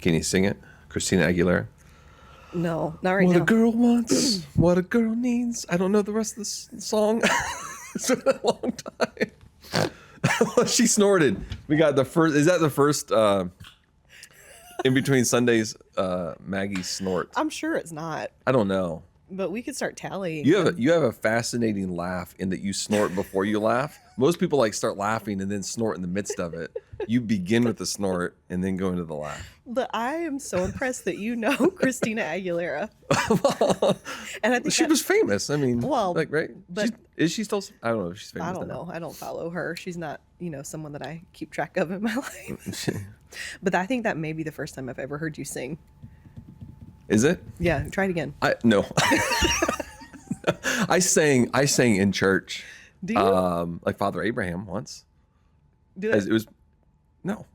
Can you sing it? Christina Aguilera. No, not right What now. a girl wants, what a girl needs. I don't know the rest of the song. It's been a long time. She snorted. We got the first. Is that the first in between Sundays? Maggie snort. I'm sure it's not, I don't know. but we could start tallying. You have a fascinating laugh in that you snort before you laugh. Most people like start laughing and then snort in the midst of it. You begin with the snort and then go into the laugh. But I am so impressed that you know Christina Aguilera. And I think She was famous. I mean, well, like, right? but Is she still? I don't know if she's famous. I don't know. I don't follow her. She's not, someone that I keep track of in my life. But I think that may be the first time I've ever heard you sing. Is it? Yeah, try it again. No. I sang in church. Do you? Like Father Abraham once. Do it. It was no.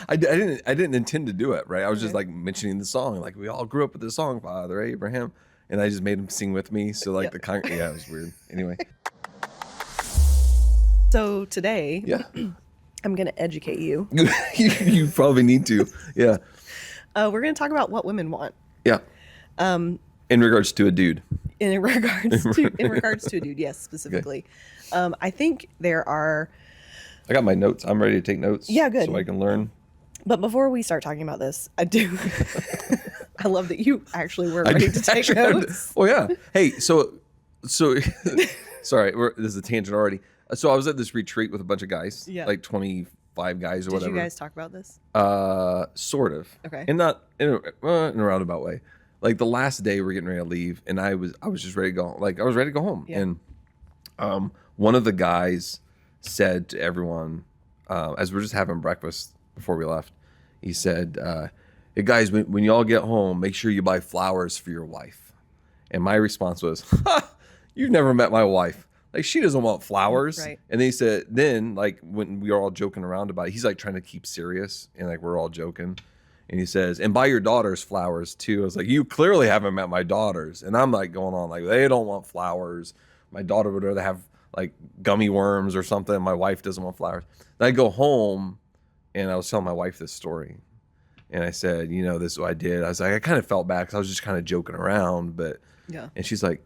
I didn't intend to do it, right? I was just like mentioning the song, like we all grew up with this song, Father Abraham, and I just made him sing with me. So like Yep. yeah, it was weird. Anyway. So today, Yeah. I'm going to educate you. You probably need to. Yeah. We're going to talk about what women want. Yeah. In regards to a dude. In regards to a dude, yes, specifically. Okay. I think there are. I got my notes. I'm ready to take notes. Yeah, good. So I can learn. But before we start talking about this, I do. I love that you actually were ready to take notes. Oh yeah. Hey, so sorry, this is a tangent already. So I was at this retreat with a bunch of guys, like 25 guys or whatever. Did you guys talk about this? Sort of. Okay. And not in a roundabout way. Like the last day we're getting ready to leave, and I was just ready to go. Like I was ready to go home, and one of the guys said to everyone, as we're just having breakfast before we left, he said, "Hey guys, when you all get home, make sure you buy flowers for your wife." And my response was, "You've never met my wife. Like she doesn't want flowers." Right. And then like when we were all joking around about it, he's like trying to keep serious, and like we're all joking. And he says, "And buy your daughters flowers too." I was like, "You clearly haven't met my daughters." And I'm like going on like, they don't want flowers. My daughter would rather have like gummy worms or something. My wife doesn't want flowers. Then I go home and I was telling my wife this story. And I said, this is what I did. I was like, I kind of felt bad because I was just kind of joking around. But yeah. And she's like,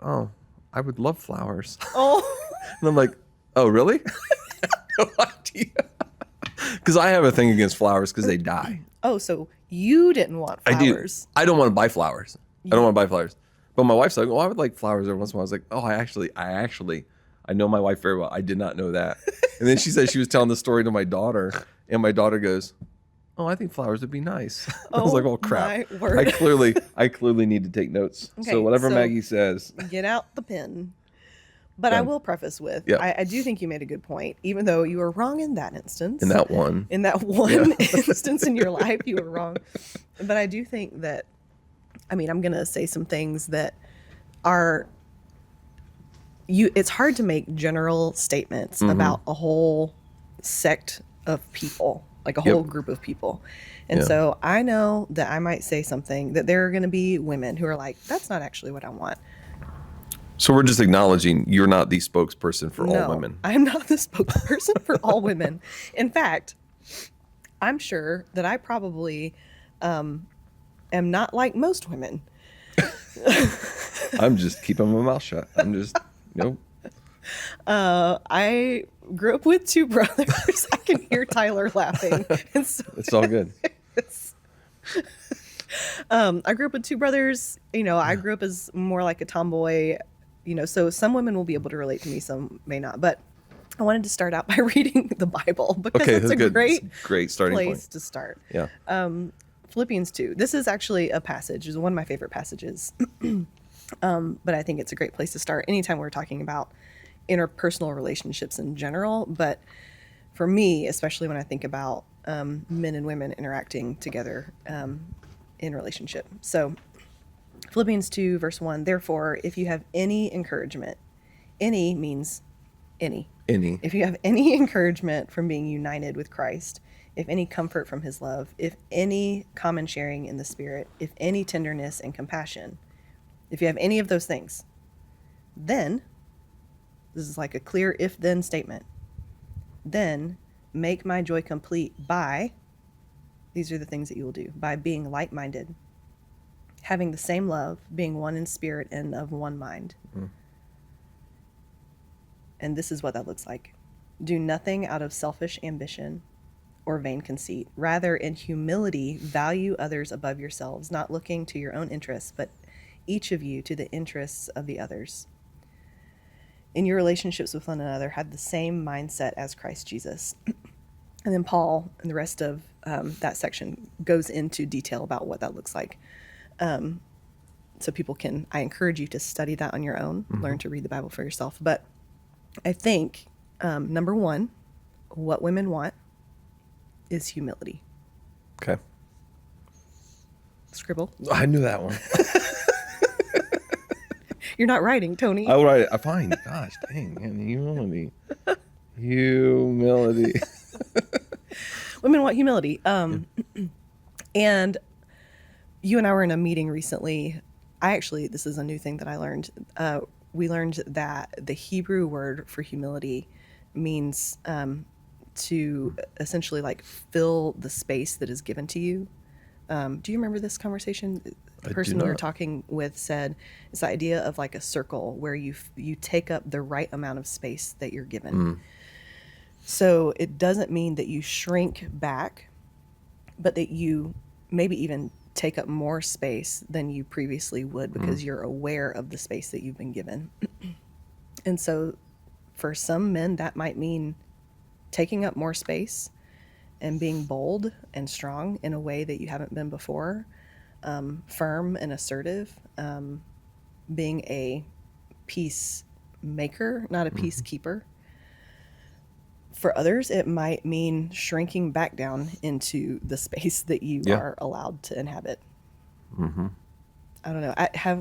"Oh, I would love flowers." Oh. And I'm like, "Oh, really?" No idea. Because I have a thing against flowers because they die. Oh, so you didn't want flowers. I don't want to buy flowers. I don't want to buy flowers. But my wife's like, "Oh, I would like flowers every once in a while." I was like, "Oh, I know my wife very well. I did not know that." And then she said she was telling the story to my daughter, and my daughter goes, "Oh, I think flowers would be nice." I was like, "Oh crap! My word. I clearly need to take notes." Okay, so whatever so Maggie says, get out the pen. But I will preface with, I do think you made a good point, even though you were wrong in that instance. In that one instance in your life, you were wrong. But I do think that, I'm going to say some things that are, it's hard to make general statements about a whole sect of people, like a whole group of people. And so I know that I might say something that there are going to be women who are like, that's not actually what I want. So we're just acknowledging you're not the spokesperson for all women. I'm not the spokesperson for all women. In fact, I'm sure that I probably am not like most women. I'm just keeping my mouth shut. I'm just, I grew up with two brothers. I can hear Tyler laughing. And so it's all good. I grew up with two brothers. I grew up as more like a tomboy. So some women will be able to relate to me, some may not. But I wanted to start out by reading the Bible because it's a great starting place point to start. Yeah. Philippians 2. This is actually a passage. It's one of my favorite passages. But I think it's a great place to start anytime we're talking about interpersonal relationships in general. But for me, especially when I think about men and women interacting together in relationship. So Philippians 2, verse 1, "Therefore, if you have any encouragement," any means any. If you have any encouragement from being united with Christ, if any comfort from his love, if any common sharing in the Spirit, if any tenderness and compassion, if you have any of those things, then, this is like a clear if-then statement, then make my joy complete by These are the things that you will do by being like-minded, having the same love, being one in spirit and of one mind. And this is what that looks like. Do nothing out of selfish ambition or vain conceit. Rather, in humility, value others above yourselves, not looking to your own interests, but each of you to the interests of the others. In your relationships with one another, have the same mindset as Christ Jesus. And then Paul and the rest of that section goes into detail about what that looks like. So people can, I encourage you to study that on your own, learn to read the Bible for yourself. But I think, number one, what women want is humility. Okay. Scribble. I knew that one. You're not writing, Tony. I will write it. Fine. Gosh, dang, man. Humility. Humility. Women want humility. And you and I were in a meeting recently. This is a new thing that I learned. We learned that the Hebrew word for humility means to essentially like fill the space that is given to you. Do you remember this conversation? The person we were talking with said it's the idea of like a circle where you take up the right amount of space that you're given. So it doesn't mean that you shrink back, but that you maybe even take up more space than you previously would because you're aware of the space that you've been given. And so for some men, that might mean taking up more space and being bold and strong in a way that you haven't been before, firm and assertive, being a peacemaker, not a peacekeeper. For others, it might mean shrinking back down into the space that you are allowed to inhabit. I don't know.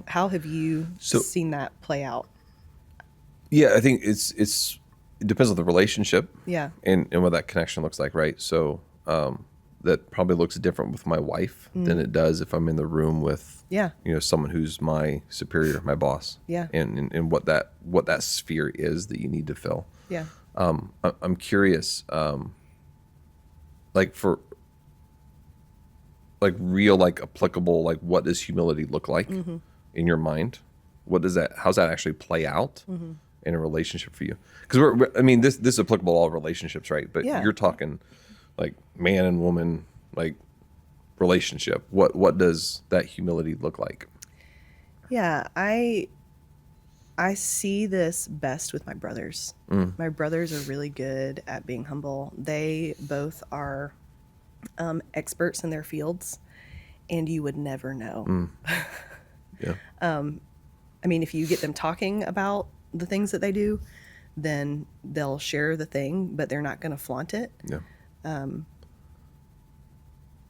How have you seen that play out? Yeah, I think it depends on the relationship. Yeah. And what that connection looks like, right? So that probably looks different with my wife than it does if I'm in the room with someone who's my superior, my boss. Yeah. And what that sphere is that you need to fill. Yeah. I'm curious, like for like real, like applicable, like what does humility look like in your mind? How's that actually play out in a relationship for you? Because this is applicable to all relationships, right? But you're talking like man and woman, like relationship. What does that humility look like? Yeah, I see this best with my brothers. My brothers are really good at being humble. They both are experts in their fields, and you would never know. Yeah. If you get them talking about the things that they do, then they'll share the thing, but they're not going to flaunt it. Yeah.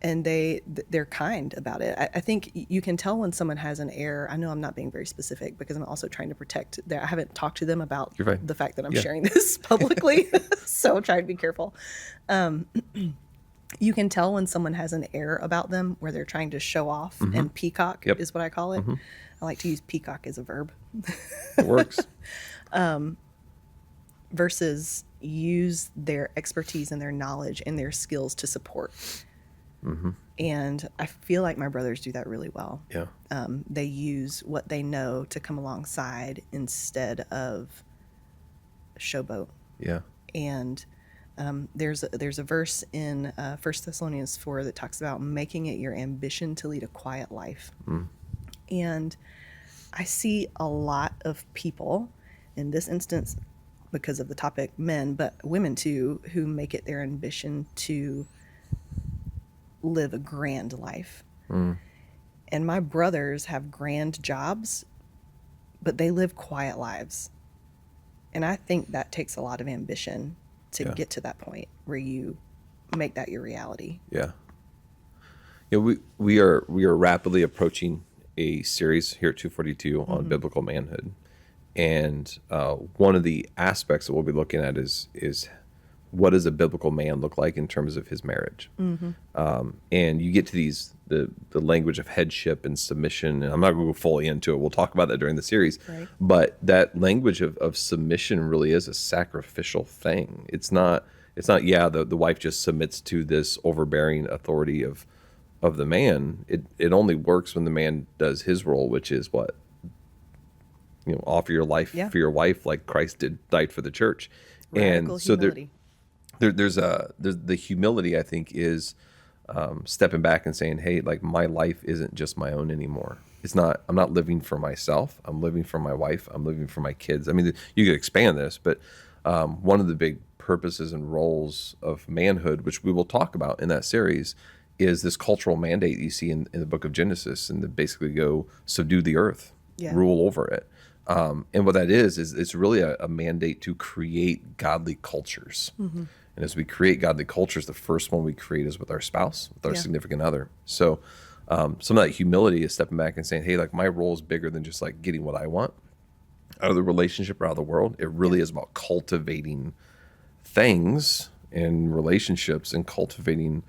And they're kind about it. I think you can tell when someone has an air. I know I'm not being very specific because I'm also trying to protect I haven't talked to them about the fact that I'm sharing this publicly. So I'm trying to be careful. You can tell when someone has an air about them where they're trying to show off and peacock is what I call it. I like to use peacock as a verb. It works. Versus use their expertise and their knowledge and their skills to support. And I feel like my brothers do that really well. Yeah. They use what they know to come alongside instead of showboat. Yeah. And there's a verse in 1 Thessalonians 4 that talks about making it your ambition to lead a quiet life. And I see a lot of people, in this instance, because of the topic, men, but women too, who make it their ambition to live a grand life. And my brothers have grand jobs, but they live quiet lives. And I think that takes a lot of ambition to get to that point where you make that your reality. Yeah. Yeah, we are rapidly approaching a series here at 242 on biblical manhood. And one of the aspects that we'll be looking at is what does a biblical man look like in terms of his marriage? And you get to the language of headship and submission, and I'm not going to go fully into it. We'll talk about that during the series. Right. But that language of submission really is a sacrificial thing. It's not It's not, the wife just submits to this overbearing authority of the man. It only works when the man does his role, which is what? Offer your life for your wife like Christ died for the church. Radical and so humility. there's the humility, I think, is stepping back and saying, hey, like my life isn't just my own anymore. I'm not living for myself. I'm living for my wife. I'm living for my kids. I mean, you could expand this, but one of the big purposes and roles of manhood, which we will talk about in that series, is this cultural mandate you see in the book of Genesis, and to basically go subdue the earth, rule over it. And what that is it's really a mandate to create godly cultures. Mm-hmm. And as we create godly cultures, the first one we create is with our spouse, with our significant other. So some of that humility is stepping back and saying, hey, like my role is bigger than just like getting what I want out of the relationship or out of the world. It really is about cultivating things and relationships and cultivating,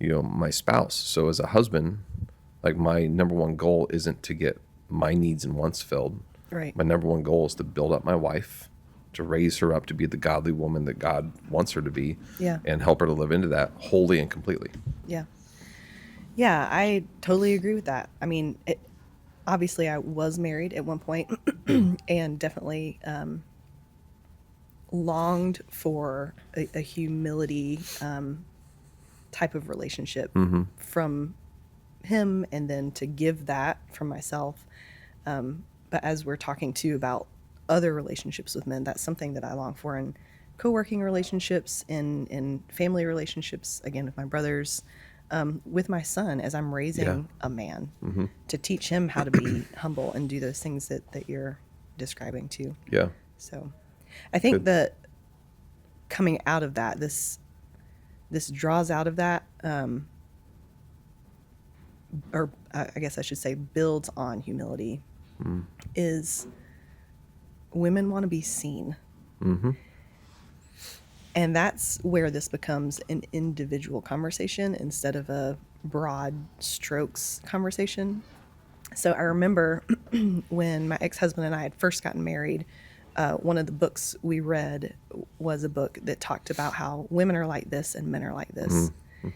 my spouse. So as a husband, like my number one goal isn't to get my needs and wants filled. Right. My number one goal is to build up my wife, to raise her up to be the godly woman that God wants her to be, and help her to live into that wholly and completely. Yeah. Yeah, I totally agree with that. I mean, obviously I was married at one point and definitely longed for a humility type of relationship from him, and then to give that from myself. But as we're talking too about other relationships with men, that's something that I long for in co-working relationships, in family relationships, again, with my brothers, with my son, as I'm raising a man, to teach him how to be humble and do those things that you're describing too. Yeah. So I think that coming out of that, this draws out of that, or I guess I should say builds on humility, is women want to be seen. Mm-hmm. And that's where this becomes an individual conversation instead of a broad strokes conversation. So I remember when my ex-husband and I had first gotten married, one of the books we read was a book that talked about how women are like this and men are like this. Mm-hmm.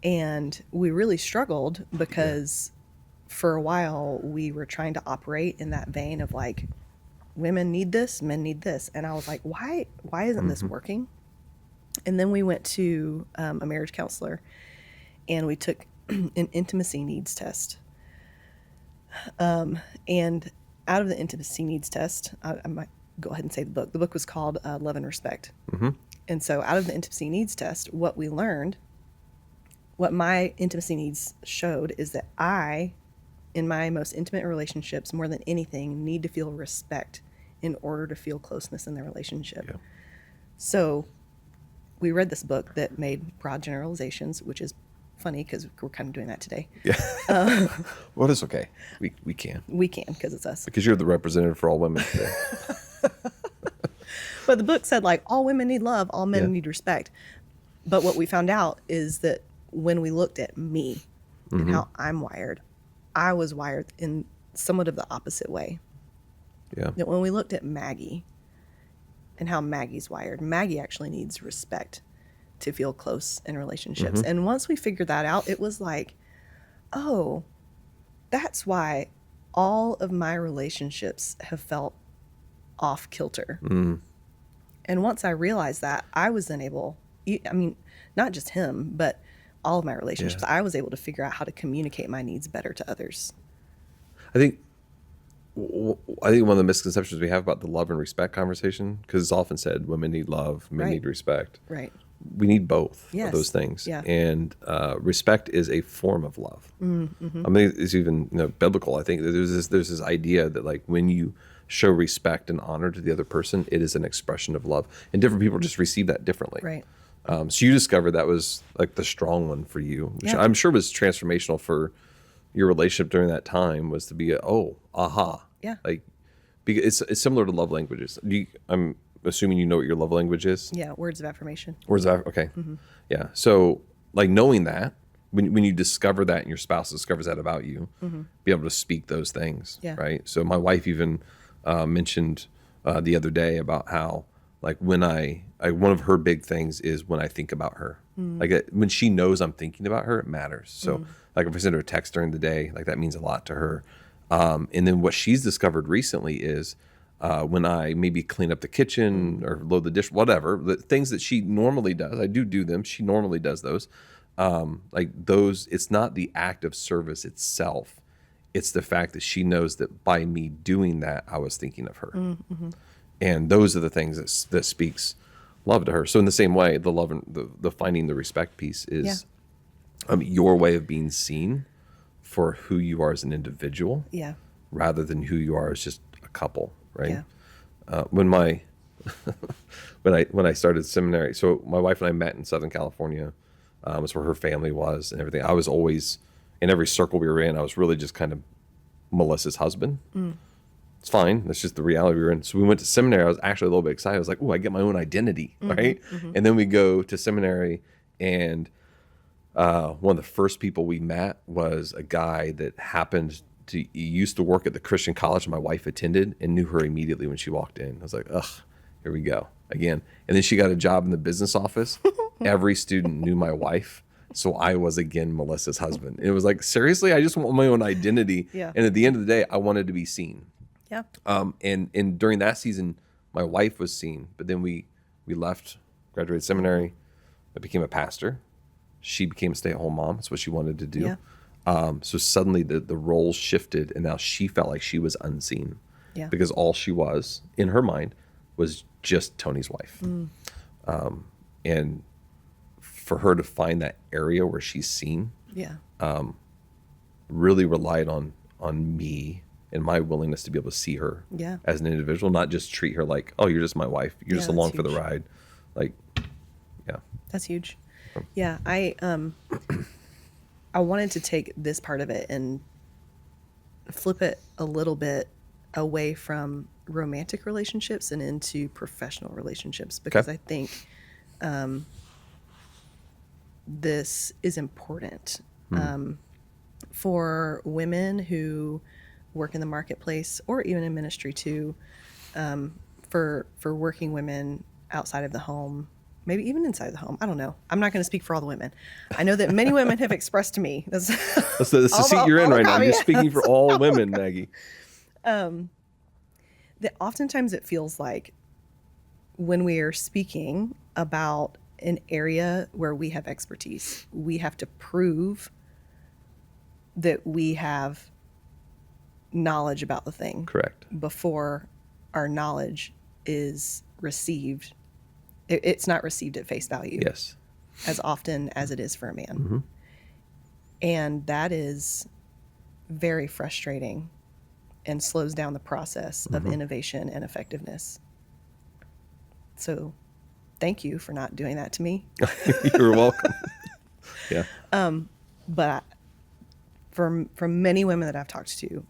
And we really struggled because for a while we were trying to operate in that vein of like, women need this, men need this. And I was like, why isn't this working? And then we went to a marriage counselor, and we took an intimacy needs test. And out of the intimacy needs test, I might go ahead and say the book. The book was called Love and Respect. Mm-hmm. And so out of the intimacy needs test, what we learned, what my intimacy needs showed, is that I, in my most intimate relationships, more than anything, need to feel respect in order to feel closeness in the relationship. Yeah. So we read this book that made broad generalizations, which is funny because we're kind of doing that today. Yeah. Well, it's okay. We can. We can, because it's us. Because you're the representative for all women today. But the book said, like, all women need love, all men need respect. But what we found out is that when we looked at me and how I'm wired, I was wired in somewhat of the opposite way. Yeah. That when we looked at Maggie and how Maggie's wired, Maggie actually needs respect to feel close in relationships. Mm-hmm. And once we figured that out, it was like, oh, that's why all of my relationships have felt off kilter. Mm. And once I realized that, I was then able, I mean, not just him, but all of my relationships, I was able to figure out how to communicate my needs better to others. I think one of the misconceptions we have about the love and respect conversation, because it's often said women need love, men need respect. Right. We need both of those things. Yeah. And respect is a form of love. Mm-hmm. I mean, it's even biblical. I think that there's this idea that like when you show respect and honor to the other person, it is an expression of love, and different people just receive that differently. Right. So you discovered that was like the strong one for you, which I'm sure was transformational for your relationship during that time, was to be yeah, like because it's similar to love languages. I'm assuming you know what your love language is. Yeah, words of affirmation. Okay. Mm-hmm. Yeah. So like knowing that, when you discover that and your spouse discovers that about you, be able to speak those things. Yeah. Right. So my wife even mentioned the other day about how Like when one of her big things is when I think about her. Like when she knows I'm thinking about her, it matters. So like if I send her a text during the day, like that means a lot to her. And then what she's discovered recently is when I maybe clean up the kitchen or load the dish, whatever, the things that she normally does, I do them. She normally does those. Like those, it's not the act of service itself. It's the fact that she knows that by me doing that, I was thinking of her. And those are the things that speaks love to her. So in the same way, the love and the finding the respect piece is your way of being seen for who you are as an individual, rather than who you are as just a couple, right? When I started seminary, so my wife and I met in Southern California. It's where her family was and everything. I was always in every circle we were in. I was really just kind of Melissa's husband. It's fine. That's just the reality we were in. So we went to seminary. I was actually a little bit excited. I was like, "Oh, I get my own identity, right?" And then we go to seminary, and one of the first people we met was a guy that he used to work at the Christian college my wife attended, and knew her immediately when she walked in. I was like, "Ugh, here we go again." And then she got a job in the business office. Every student knew my wife. So I was again Melissa's husband. And it was like, seriously, I just want my own identity. And at the end of the day, I wanted to be seen. And during that season, my wife was seen, but then we left, graduated seminary. I became a pastor. She became a stay-at-home mom. That's what she wanted to do. So suddenly the roles shifted, and now she felt like she was unseen because all she was in her mind was just Tony's wife. And for her to find that area where she's seen, really relied on me and my willingness to be able to see her as an individual, not just treat her like, "Oh, you're just my wife. You're just along for the ride." Like, that's huge. I wanted to take this part of it and flip it a little bit away from romantic relationships and into professional relationships, because I think this is important for women who work in the marketplace, or even in ministry too, for working women outside of the home, maybe even inside the home. I don't know. I'm not going to speak for all the women. I know that many women have expressed to me. That's the seat you're in right now. You're speaking for all women, Maggie. That oftentimes it feels like when we are speaking about an area where we have expertise, we have to prove that we have knowledge about the thing. Correct. Before our knowledge is received. It's not received at face value. Yes. As often as it is for a man. And that is very frustrating and slows down the process of innovation and effectiveness. So thank you for not doing that to me. You're welcome. But from many women that I've talked to,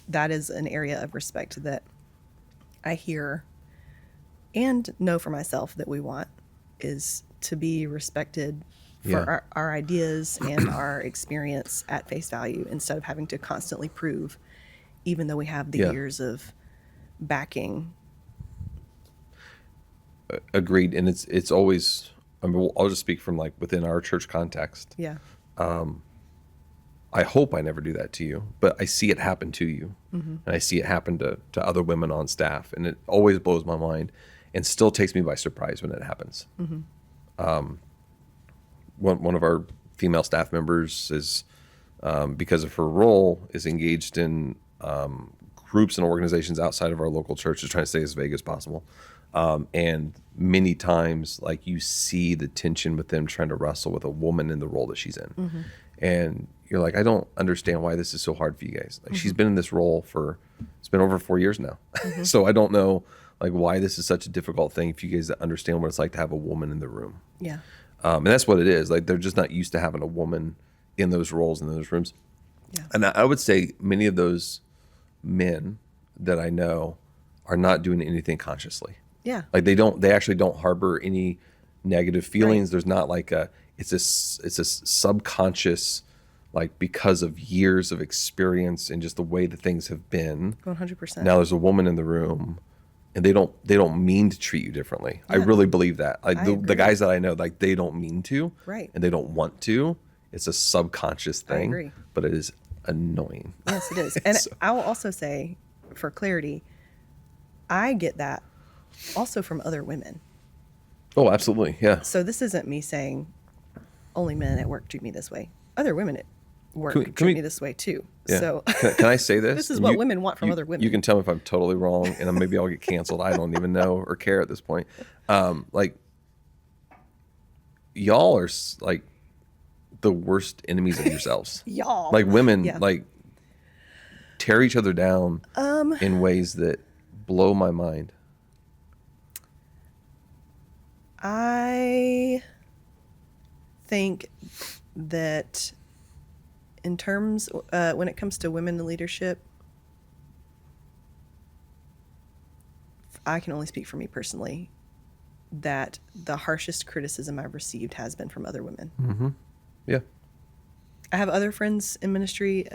that is an area of respect that I hear and know for myself that we want, is to be respected for our ideas and our experience at face value, instead of having to constantly prove, even though we have the years of backing. Agreed. And it's always, I mean, I'll just speak from like within our church context. I hope I never do that to you, but I see it happen to you. And I see it happen to other women on staff. And it always blows my mind and still takes me by surprise when it happens. One of our female staff members is, because of her role, is engaged in groups and organizations outside of our local church to try to stay as vague as possible. And many times, like, you see the tension with them trying to wrestle with a woman in the role that she's in. And you're like, I don't understand why this is so hard for you guys. Like, she's been in this role it's been over 4 years now. So I don't know, like, why this is such a difficult thing for you guys to understand what it's like to have a woman in the room. And that's what it is. Like, they're just not used to having a woman in those roles, in those rooms. And I would say many of those men that I know are not doing anything consciously. Like, they actually don't harbor any negative feelings. There's not like it's a subconscious, like, because of years of experience and just the way that things have been. 100%. Now there's a woman in the room. and they don't mean to treat you differently. I really believe that. Like the guys that I know, like they don't mean to, Right. and they don't want to. It's a subconscious thing, agree. but it is annoying. Yes, it is. And So- I will also say, for clarity, I get that also from other women. Oh, absolutely, yeah. So this isn't me saying only men at work treat me this way. Other women at work Can we- treat me this way too. Yeah. So Can I say this? this is And what women want from other women. You can tell me if I'm totally wrong, and then maybe I'll get canceled. I don't even know or care at this point. Like, y'all are like the worst enemies of yourselves. Y'all. Like women, Yeah. like tear each other down in ways that blow my mind. I think that in terms, when it comes to women in leadership, I can only speak for me personally, that the harshest criticism I've received has been from other women. Yeah. I have other friends in ministry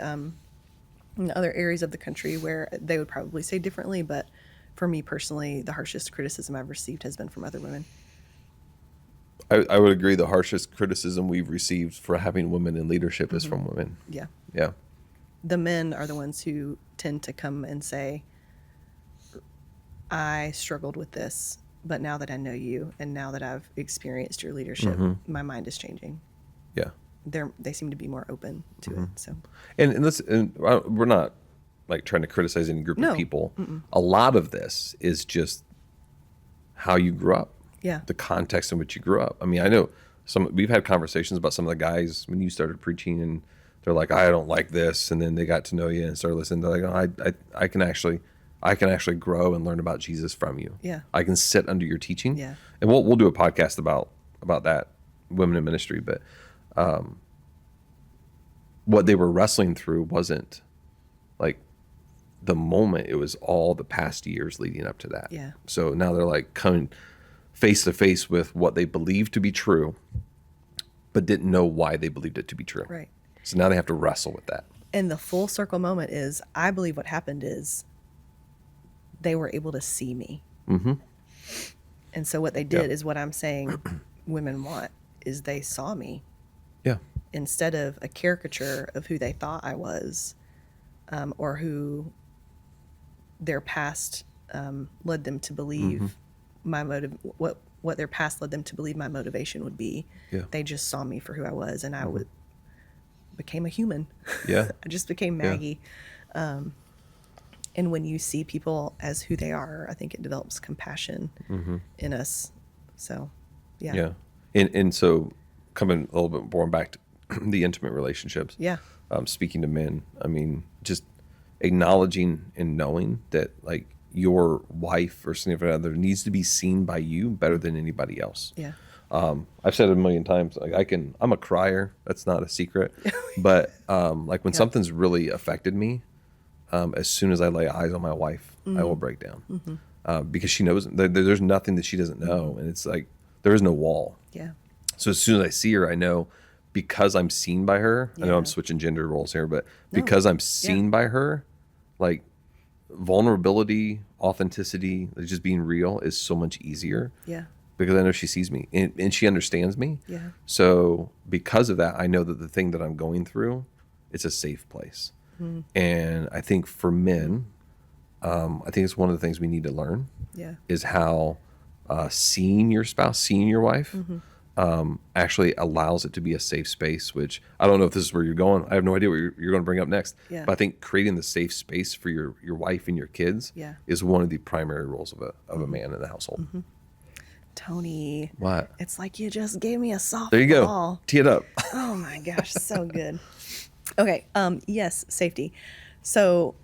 in other areas of the country where they would probably say differently, but for me personally, the harshest criticism I've received has been from other women. I would agree. The harshest criticism we've received for having women in leadership is from women. Yeah. Yeah. The men are the ones who tend to come and say, I struggled with this, but now that I know you and now that I've experienced your leadership, my mind is changing. Yeah. They seem to be more open to it. So And we're not like trying to criticize any group No. of people. A lot of this is just how you grew up. yeah, The context in which you grew up. I mean, I know we've had conversations about some of the guys when you started preaching, and they're like, I don't like this, and then they got to know you and started listening. They're like, oh, I can actually grow and learn about Jesus from you. Yeah. I can sit under your teaching. Yeah. And we'll do a podcast about that, women in ministry, but what they were wrestling through wasn't like the moment, it was all the past years leading up to that. Yeah. So now they're like coming face to face with what they believed to be true, but didn't know why they believed it to be true. right. So now they have to wrestle with that. And the full circle moment is, I believe what happened is they were able to see me. And so what they did is what I'm saying women want, is they saw me Yeah. instead of a caricature of who they thought I was, or who their past led them to believe my motive, what their past led them to believe my motivation would be. Yeah. They just saw me for who I was, and I became a human. Yeah. I just became Maggie. And when you see people as who they are, I think it develops compassion in us. So, yeah. Yeah. And so coming a little bit more back to the intimate relationships. Yeah. Speaking to men, I mean, just acknowledging and knowing that like your wife or significant other needs to be seen by you better than anybody else. Yeah. I've said it a million times, like I'm a crier. That's not a secret. But like when something's really affected me, as soon as I lay eyes on my wife, I will break down. Because she knows there's nothing that she doesn't know. And it's like, there is no wall. Yeah. So as soon as I see her, I know, because I'm seen by her, I know I'm Yeah. switching gender roles here, but because I'm seen by her, like vulnerability, authenticity, like just being real is so much easier Yeah. because I know she sees me and she understands me. Yeah. So because of that, I know that the thing that I'm going through, it's a safe place. And I think for men, I think it's one of the things we need to learn Yeah. is how seeing your spouse, seeing your wife, actually allows it to be a safe space, which I don't know if this is where you're going. I have no idea what you're going to bring up next. Yeah. But I think creating the safe space for your wife and your kids Yeah. is one of the primary roles of a man in the household. Tony. What? It's like you just gave me a softball. There you go. Tee it up. Oh my gosh, so good. Okay, yes, safety. So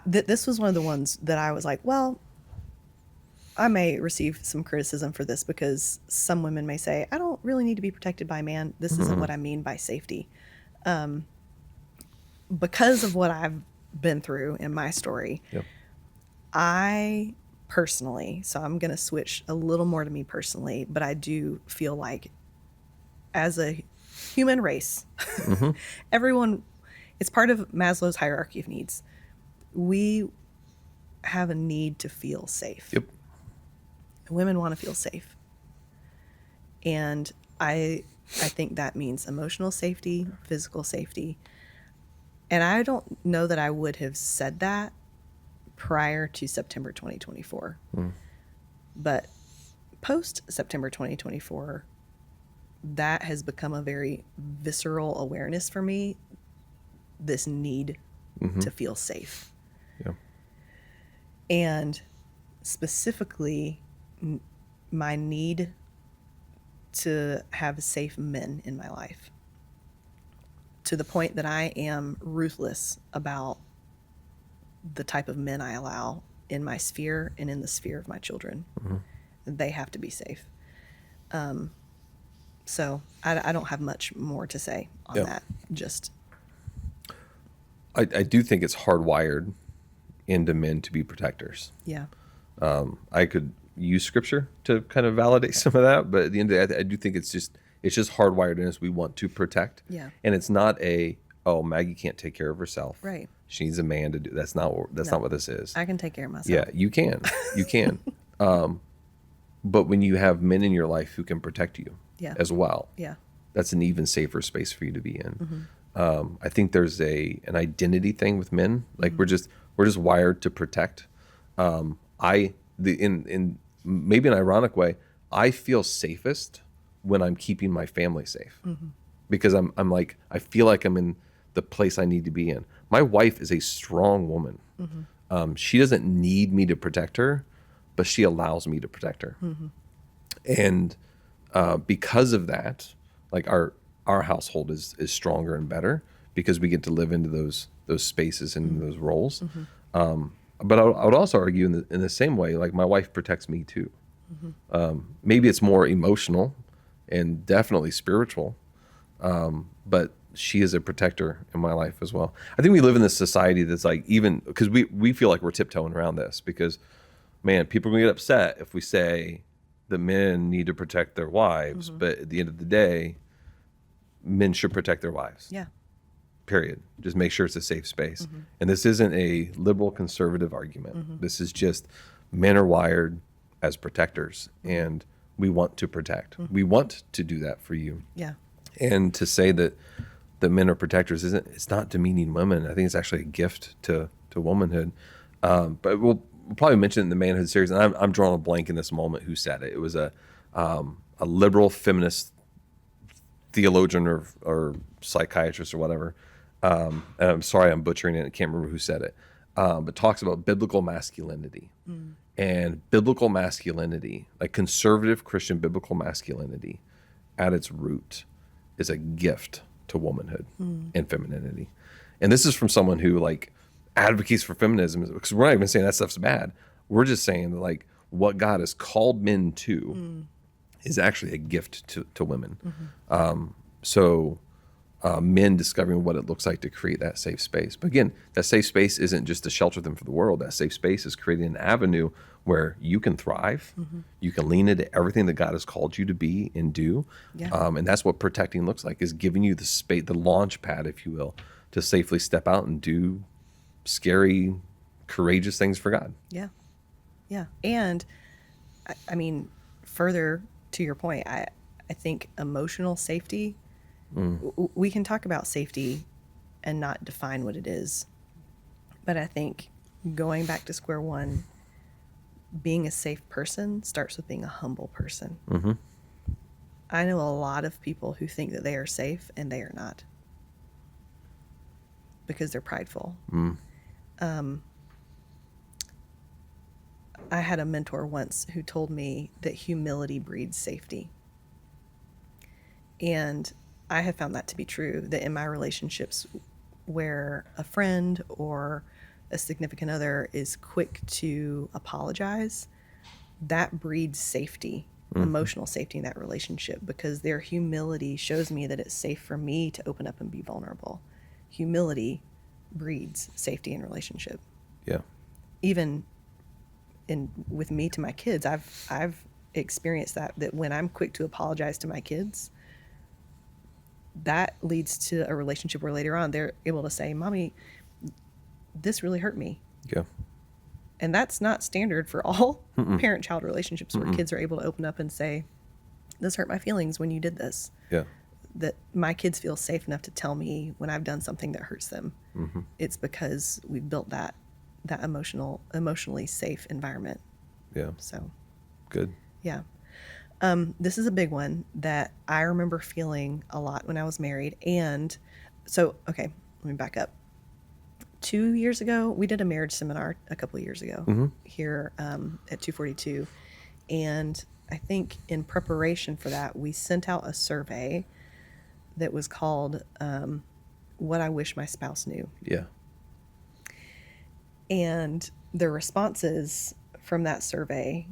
this was one of the ones that I was like, well, I may receive some criticism for this because some women may say, I don't really need to be protected by a man. This isn't what I mean by safety. Because of what I've been through in my story, Yep. I personally, so I'm going to switch a little more to me personally, but I do feel like as a human race, everyone, it's part of Maslow's hierarchy of needs. We have a need to feel safe. Yep. Women want to feel safe. And I think that means emotional safety, physical safety. And I don't know that I would have said that prior to September 2024. But post September 2024, that has become a very visceral awareness for me, this need to feel safe. Yeah. And specifically, my need to have safe men in my life, to the point that I am ruthless about the type of men I allow in my sphere and in the sphere of my children. They have to be safe. So I don't have much more to say on that. Just I do think it's hardwired into men to be protectors. yeah, I could use scripture to kind of validate some of that, but at the end of the day, I do think it's just hardwired in us. We want to protect. Yeah. And it's not Maggie can't take care of herself. Right. She needs a man to do. That's not what this is. I can take care of myself. Yeah, you can. You can. But when you have men in your life who can protect you as well, Yeah. that's an even safer space for you to be in. I think there's an identity thing with men. Like we're just wired to protect. In maybe an ironic way, I feel safest when I'm keeping my family safe, because I'm like, I feel like I'm in the place I need to be in. My wife is a strong woman. She doesn't need me to protect her, but she allows me to protect her. And because of that, like our household is stronger and better because we get to live into those spaces and those roles. But I would also argue in the same way, like my wife protects me too. Maybe it's more emotional and definitely spiritual, but she is a protector in my life as well. I think we live in this society that's like, even because we feel like we're tiptoeing around this because, man, people are gonna get upset if we say that men need to protect their wives, but at the end of the day, men should protect their wives. Yeah. Period. Just make sure it's a safe space. And this isn't a liberal conservative argument. This is just men are wired as protectors, and we want to protect. We want to do that for you. Yeah. And to say that men are protectors it's not demeaning women. I think it's actually a gift to womanhood. But we'll probably mention it in the manhood series, and I'm drawing a blank in this moment who said it. It was a liberal feminist theologian or psychiatrist or whatever. And I'm sorry I'm butchering it. I can't remember who said it. But talks about biblical masculinity. And biblical masculinity, like conservative Christian biblical masculinity, at its root is a gift to womanhood and femininity. And this is from someone who like advocates for feminism, because we're not even saying that stuff's bad. We're just saying that like what God has called men to is actually a gift to women. So men discovering what it looks like to create that safe space. But again, that safe space isn't just to shelter them from the world. That safe space is creating an avenue where you can thrive. You can lean into everything that God has called you to be and do. Yeah. And that's what protecting looks like, is giving you the space, the launch pad, if you will, to safely step out and do scary, courageous things for God. Yeah. Yeah. And I mean, further to your point, I think emotional safety, we can talk about safety and not define what it is. But I think going back to square one, being a safe person starts with being a humble person. I know a lot of people who think that they are safe and they are not, because they're prideful. I had a mentor once who told me that humility breeds safety. And I have found that to be true, that in my relationships where a friend or a significant other is quick to apologize, that breeds safety, emotional safety in that relationship, because their humility shows me that it's safe for me to open up and be vulnerable. Humility breeds safety in relationship. Yeah. Even with me to my kids, I've experienced that when I'm quick to apologize to my kids, that leads to a relationship where later on they're able to say, "Mommy, this really hurt me." Yeah. And that's not standard for all parent-child relationships where kids are able to open up and say, this hurt my feelings when you did this. Yeah. That my kids feel safe enough to tell me when I've done something that hurts them. It's because we've built that emotionally safe environment. Yeah. So Good. yeah. This is a big one that I remember feeling a lot when I was married. And so, okay, let me back up. 2 years ago, we did a marriage seminar a couple of years ago here at 242. And I think in preparation for that, we sent out a survey that was called What I Wish My Spouse Knew. Yeah. And the responses from that survey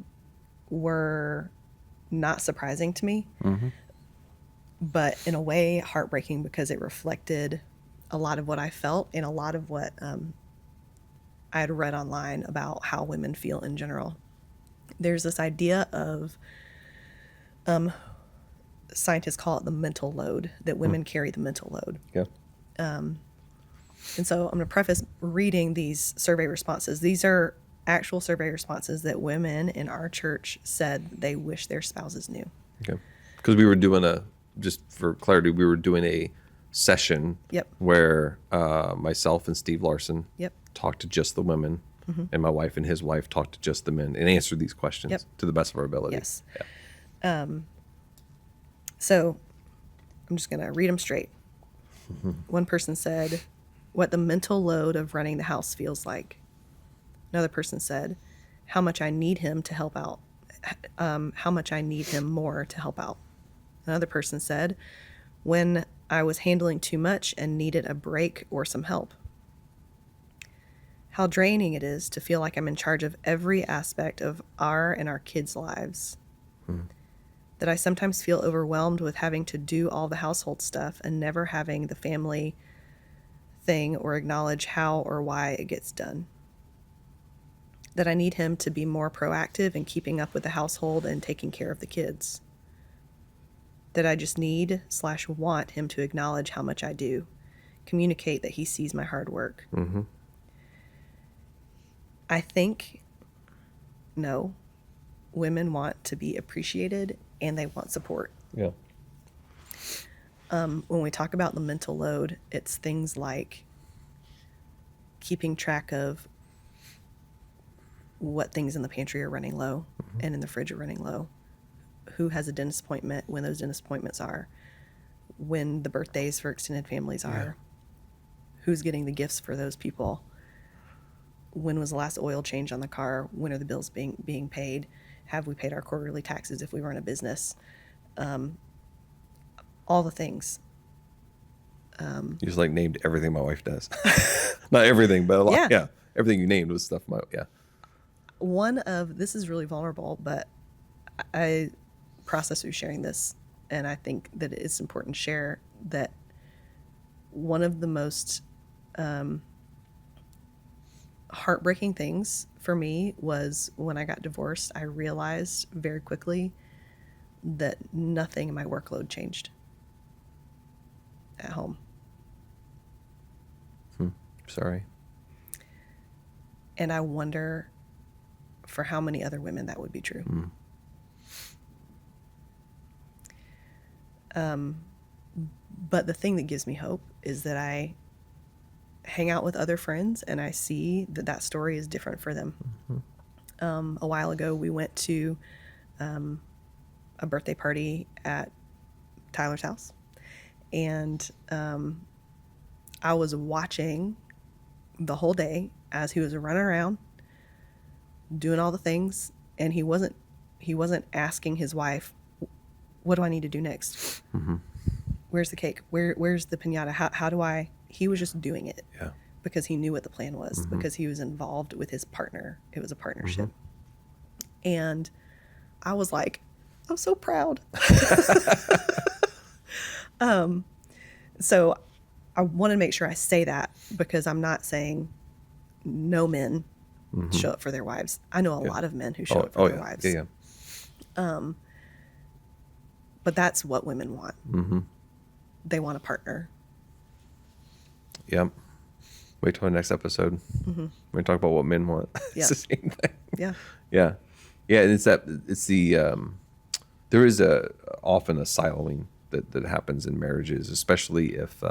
were not surprising to me, but in a way heartbreaking because it reflected a lot of what I felt and a lot of what I had read online about how women feel in general. There's this idea of, scientists call it the mental load, that women carry the mental load. Yeah. And so I'm going to preface reading these survey responses. These are actual survey responses that women in our church said they wish their spouses knew. Okay. Because we were doing just for clarity, we were doing a session where myself and Steve Larson talked to just the women, and my wife and his wife talked to just the men and answered these questions to the best of our ability. Yes. Yeah. So I'm just going to read them straight. One person said, what the mental load of running the house feels like. Another person said, how much I need him to help out. How much I need him more to help out. Another person said, when I was handling too much and needed a break or some help. How draining it is to feel like I'm in charge of every aspect of our and our kids' lives. That I sometimes feel overwhelmed with having to do all the household stuff and never having the family thing or acknowledge how or why it gets done. That I need him to be more proactive in keeping up with the household and taking care of the kids. That I just need/want him to acknowledge how much I do, communicate that he sees my hard work. I think, no, women want to be appreciated and they want support. Yeah. When we talk about the mental load, it's things like keeping track of what things in the pantry are running low and in the fridge are running low. Who has a dentist appointment, when those dentist appointments are, when the birthdays for extended families are, who's getting the gifts for those people, when was the last oil change on the car, when are the bills being paid, have we paid our quarterly taxes if we run a business, all the things. You just like named everything my wife does. Not everything, but a lot. Yeah. Everything you named was stuff This is really vulnerable, but I process through sharing this, and I think that it's important to share that one of the most heartbreaking things for me was when I got divorced. I realized very quickly that nothing in my workload changed at home. Sorry. And I wonder for how many other women that would be true. But the thing that gives me hope is that I hang out with other friends and I see that story is different for them. A while ago, we went to a birthday party at Tyler's house, and I was watching the whole day as he was running around doing all the things, and he wasn't asking his wife, what do I need to do next? Where's the cake? Where's the piñata? How do I? He was just doing it because he knew what the plan was, because he was involved with his partner. It was a partnership. And I was like, I'm so proud. So I want to make sure I say that, because I'm not saying no men show up for their wives. I know a lot of men who show up for their wives. But that's what women want. They want a partner. Yep. Wait till the next episode. We're gonna talk about what men want. Yeah. It's the same thing. Yeah. Yeah, yeah. And it's the there is often a siloing that happens in marriages, especially if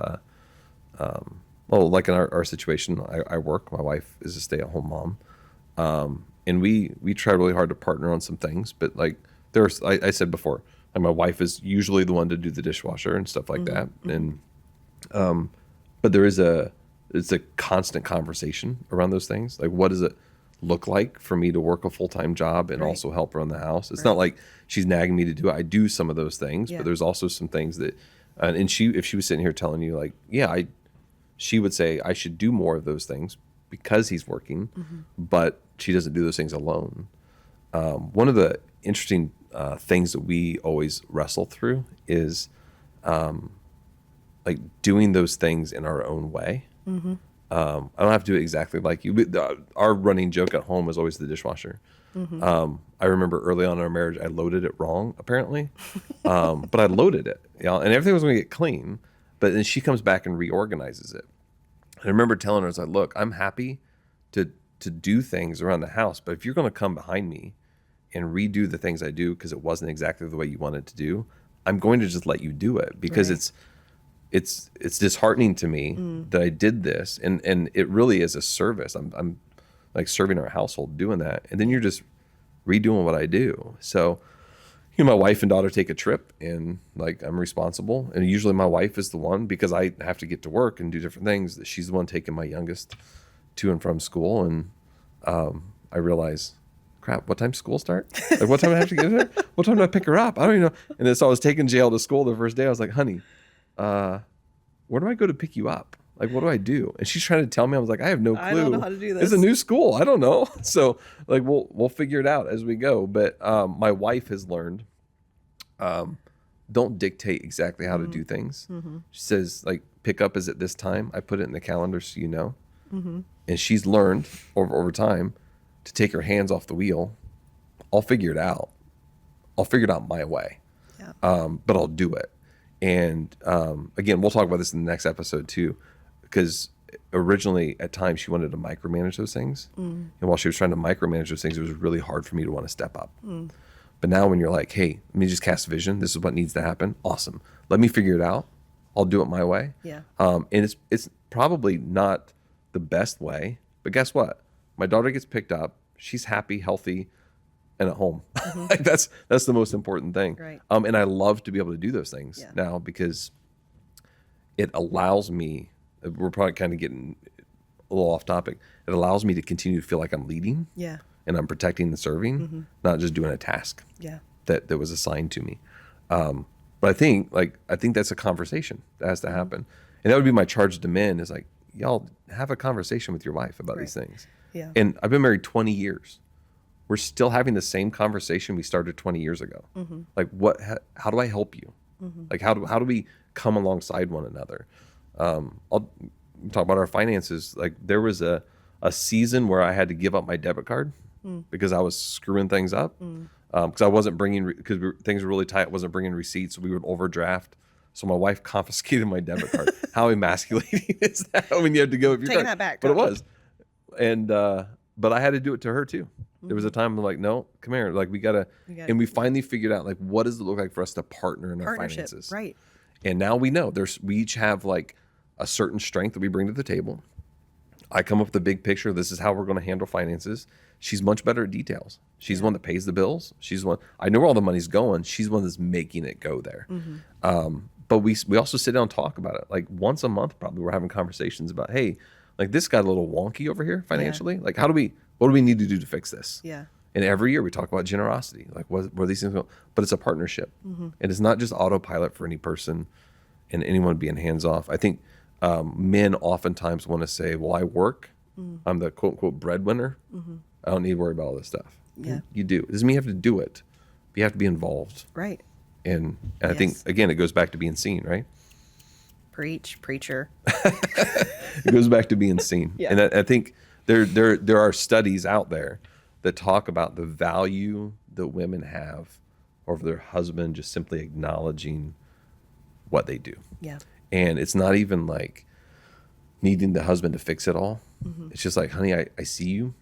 well, like in our situation, I work. My wife is a stay-at-home mom, and we try really hard to partner on some things. But like there's, I said before, like my wife is usually the one to do the dishwasher and stuff like that, and but it's a constant conversation around those things. Like, what does it look like for me to work a full-time job and also help around the house? It's not like she's nagging me to do it. I do some of those things, but there's also some things that, and if she was sitting here telling you like, yeah, she would say I should do more of those things because he's working, but she doesn't do those things alone. One of the interesting things that we always wrestle through is like doing those things in our own way. I don't have to do it exactly like you. But our running joke at home is always the dishwasher. I remember early on in our marriage, I loaded it wrong, apparently. But I loaded it, you know, and everything was going to get clean. But then she comes back and reorganizes it. And I remember telling her, I was like, look, I'm happy to do things around the house, but if you're going to come behind me and redo the things I do because it wasn't exactly the way you wanted to do, I'm going to just let you do it because it's disheartening to me that I did this, and it really is a service. I'm like serving our household doing that, and then you're just redoing what I do. So, you know, my wife and daughter take a trip, and like I'm responsible, and usually my wife is the one because I have to get to work and do different things. That she's the one taking my youngest to and from school, and I realize, crap, what time school start? Like, what time do I have to get there? What time do I pick her up? I don't even know. And then so I was taking JL to school the first day. I was like, honey, where do I go to pick you up? Like, what do I do? And she's trying to tell me. I was like, I have no clue. I don't know how to do this. It's a new school. I don't know. So like, we'll figure it out as we go. But my wife has learned, don't dictate exactly how to do things. She says like, pick up is at this time. I put it in the calendar so you know. And she's learned over time to take her hands off the wheel. I'll figure it out. I'll figure it out my way. Yeah. But I'll do it. And again, we'll talk about this in the next episode too, because originally at times she wanted to micromanage those things. And while she was trying to micromanage those things, it was really hard for me to want to step up. But now when you're like, hey, let me just cast vision. This is what needs to happen. Awesome. Let me figure it out. I'll do it my way. Yeah. And it's probably not the best way, but guess what? My daughter gets picked up. She's happy, healthy, and at home. Like that's the most important thing. Right. And I love to be able to do those things now because it allows me, we're probably kind of getting a little off topic. It allows me to continue to feel like I'm leading and I'm protecting and serving, not just doing a task that was assigned to me. But I think that's a conversation that has to happen. And that would be my charge to men is like, y'all have a conversation with your wife about these things. Yeah. And I've been married 20 years. We're still having the same conversation we started 20 years ago. Like, how do I help you? Like, how do we come alongside one another? I'll talk about our finances. Like, there was a season where I had to give up my debit card because I was screwing things up. Because I wasn't bringing, things were really tight. I wasn't bringing receipts. We would overdraft. So my wife confiscated my debit card. How emasculating is that when you have to go with your Taking card? that back. But it was. And, but I had to do it to her too. There was a time I'm like, no, come here. Like we gotta, and we finally figured out like, what does it look like for us to partner in our finances? Right. And now we know we each have like a certain strength that we bring to the table. I come up with the big picture. This is how we're going to handle finances. She's much better at details. She's the one that pays the bills. She's the one, I know where all the money's going. She's the one that's making it go there. But we also sit down and talk about it. Like once a month, probably we're having conversations about, hey, like this got a little wonky over here financially. Like what do we need to do to fix this? Yeah. And every year we talk about generosity. Like where these things go, but it's a partnership. And it's not just autopilot for any person and anyone being hands off. I think men oftentimes want to say, well, I work. I'm the quote unquote breadwinner. I don't need to worry about all this stuff. Yeah. You do. It doesn't mean you have to do it. But you have to be involved. Right. And I think, again, it goes back to being seen, right? Preach, preacher. It goes back to being seen. And I think there are studies out there that talk about the value that women have over their husband just simply acknowledging what they do. Yeah. And it's not even like, needing the husband to fix it all. It's just like, honey, I see you.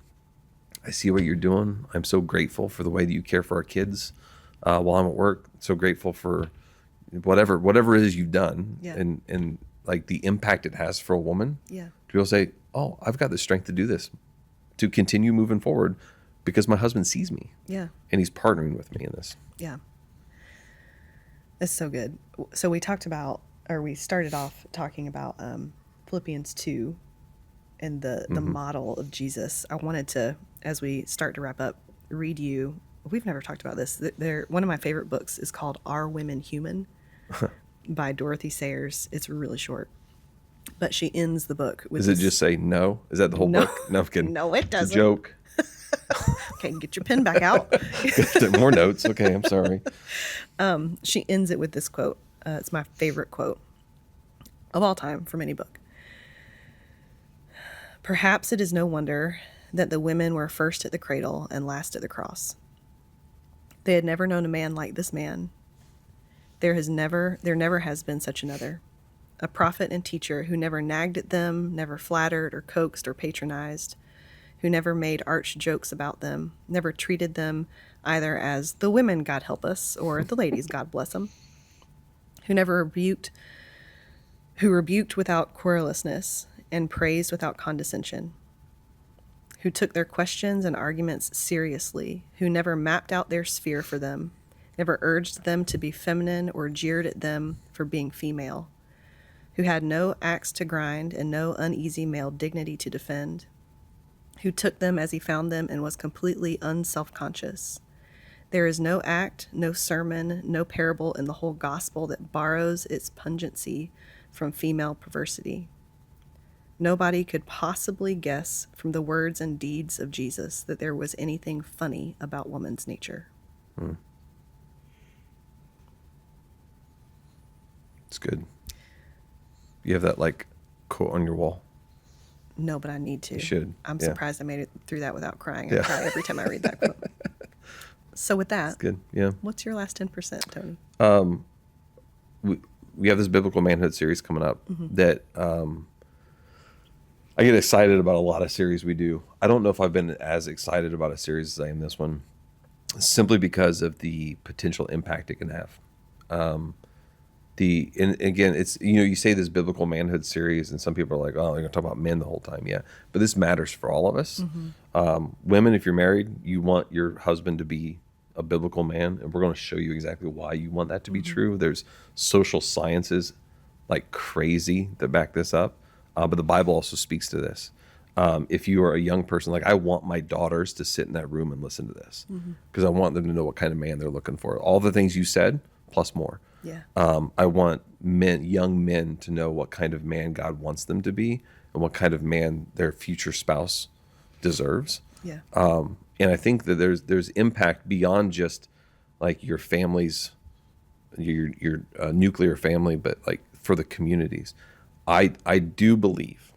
I see what you're doing. I'm so grateful for the way that you care for our kids while I'm at work. So grateful for whatever it is you've done, Yeah. and like the impact it has for a woman. Yeah. To be able to say, oh, I've got the strength to do this, to continue moving forward because my husband sees me. Yeah. And he's partnering with me in this. Yeah. That's so good. So we started off talking about Philippians 2 and the model of Jesus. I wanted to, as we start to wrap up, read you. We've never talked about this. One of my favorite books is called Are Women Human by Dorothy Sayers. It's really short. But she ends the book with Does it just say no? Is that the whole book? No, I'm kidding. No, it doesn't. It's a joke. Okay, get your pen back out. More notes. Okay, I'm sorry. She ends it with this quote. It's my favorite quote of all time from any book. Perhaps it is no wonder that the women were first at the cradle and last at the cross. They had never known a man like this man. There never has been such another. A prophet and teacher who never nagged at them, never flattered or coaxed or patronized, who never made arch jokes about them, never treated them either as the women, God help us, or the ladies, God bless them, who rebuked without querulousness and praised without condescension, who took their questions and arguments seriously, who never mapped out their sphere for them, never urged them to be feminine or jeered at them for being female, who had no axe to grind and no uneasy male dignity to defend, who took them as he found them and was completely unself-conscious. There is no act, no sermon, no parable in the whole gospel that borrows its pungency from female perversity. Nobody could possibly guess from the words and deeds of Jesus that there was anything funny about woman's nature. It's good. You have that like quote on your wall? No, but I need to. You should. I'm Yeah. surprised I made it through that without crying. Yeah. I cry every time I read that quote. So with that, It's good. Yeah. what's your last 10%, Tony? We have this biblical manhood series coming up that I get excited about a lot of series we do. I don't know if I've been as excited about a series as I am this one, simply because of the potential impact it can have. And again, it's, you say this biblical manhood series, and some people are like, oh, you're going to talk about men the whole time. Yeah, but this matters for all of us. Women, if you're married, you want your husband to be a biblical man, and we're going to show you exactly why you want that to be true. There's social sciences like crazy that back this up, but the Bible also speaks to this. If you are a young person, like I want my daughters to sit in that room and listen to this because I want them to know what kind of man they're looking for. All the things you said, plus more. Yeah. I want young men to know what kind of man God wants them to be and what kind of man their future spouse deserves. Yeah. And I think that there's impact beyond just like your family's, your nuclear family, but like for the communities. I do believe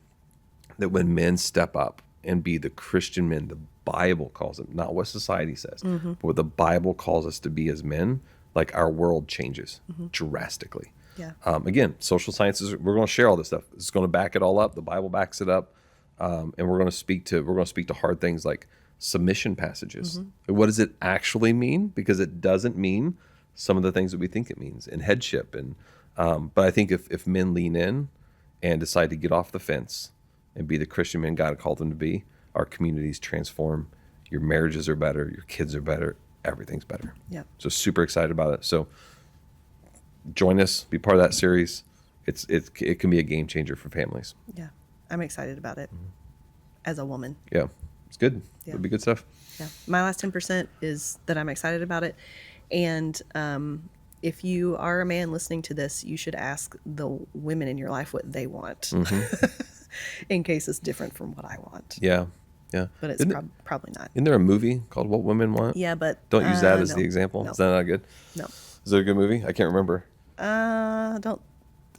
that when men step up and be the Christian men the Bible calls them, not what society says, but what the Bible calls us to be as men, like our world changes drastically. Yeah. Again, social sciences, we're going to share all this stuff. It's going to back it all up. The Bible backs it up. And we're going to speak to hard things like submission passages. What does it actually mean? Because it doesn't mean some of the things that we think it means, and headship. And but I think if men lean in and decide to get off the fence and be the Christian men God called them to be, our communities transform. Your marriages are better. Your kids are better. Everything's better. Yeah. So super excited about it. So join us, be part of that series. It can be a game changer for families. Yeah. I'm excited about it as a woman. Yeah, it's good. Yeah. It'll be good stuff. Yeah. My last 10% is that I'm excited about it. And if you are a man listening to this, you should ask the women in your life what they want in case it's different from what I want. Yeah. Yeah. But it's probably not. Isn't there a movie called What Women Want? Yeah, but Don't use that as no. the example. No. Is that not good? No. Is it a good movie? I can't remember. I don't.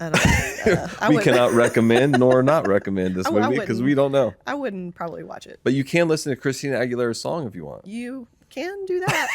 I We wouldn't- cannot recommend nor not recommend this I movie because wouldn't. we don't know. I wouldn't probably watch it. But you can listen to Christina Aguilera's song if you want. You can do that.